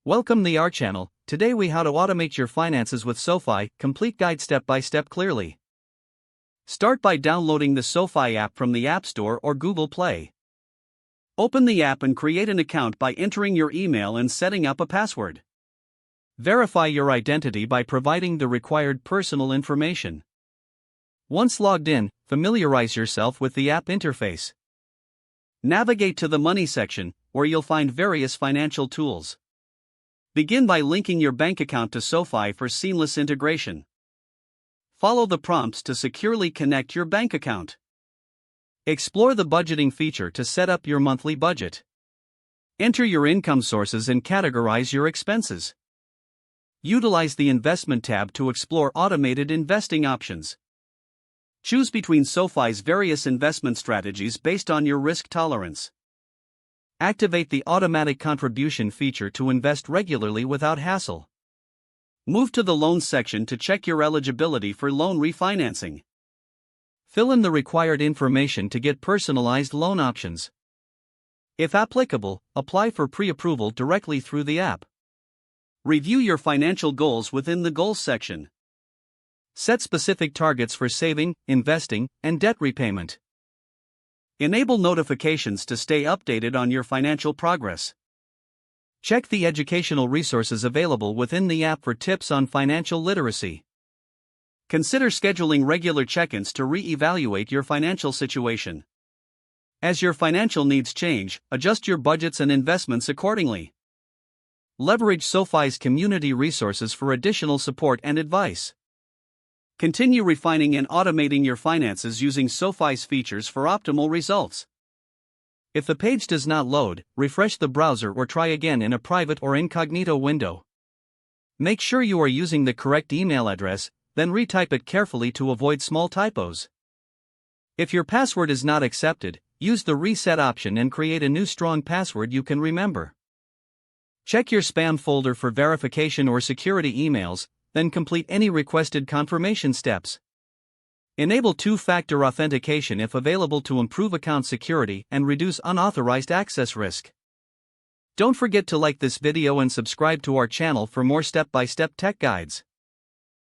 Welcome to our channel. Today we how to automate your finances with SoFi, complete guide step by step clearly. Start by downloading the SoFi app from the App Store or Google Play. Open the app and create an account by entering your email and setting up a password. Verify your identity by providing the required personal information. Once logged in, familiarize yourself with the app interface. Navigate to the Money section, where you'll find various financial tools. Begin by linking your bank account to SoFi for seamless integration. Follow the prompts to securely connect your bank account. Explore the budgeting feature to set up your monthly budget. Enter your income sources and categorize your expenses. Utilize the Investment tab to explore automated investing options. Choose between SoFi's various investment strategies based on your risk tolerance. Activate the automatic contribution feature to invest regularly without hassle. Move to the Loans section to check your eligibility for loan refinancing. Fill in the required information to get personalized loan options. If applicable, apply for pre-approval directly through the app. Review your financial goals within the Goals section. Set specific targets for saving, investing, and debt repayment. Enable notifications to stay updated on your financial progress. Check the educational resources available within the app for tips on financial literacy. Consider scheduling regular check-ins to re-evaluate your financial situation. As your financial needs change, adjust your budgets and investments accordingly. Leverage SoFi's community resources for additional support and advice. Continue refining and automating your finances using SoFi's features for optimal results. If the page does not load, refresh the browser or try again in a private or incognito window. Make sure you are using the correct email address, then retype it carefully to avoid small typos. If your password is not accepted, use the reset option and create a new strong password you can remember. Check your spam folder for verification or security emails, then complete any requested confirmation steps. Enable two-factor authentication if available to improve account security and reduce unauthorized access risk. Don't forget to like this video and subscribe to our channel for more step-by-step tech guides.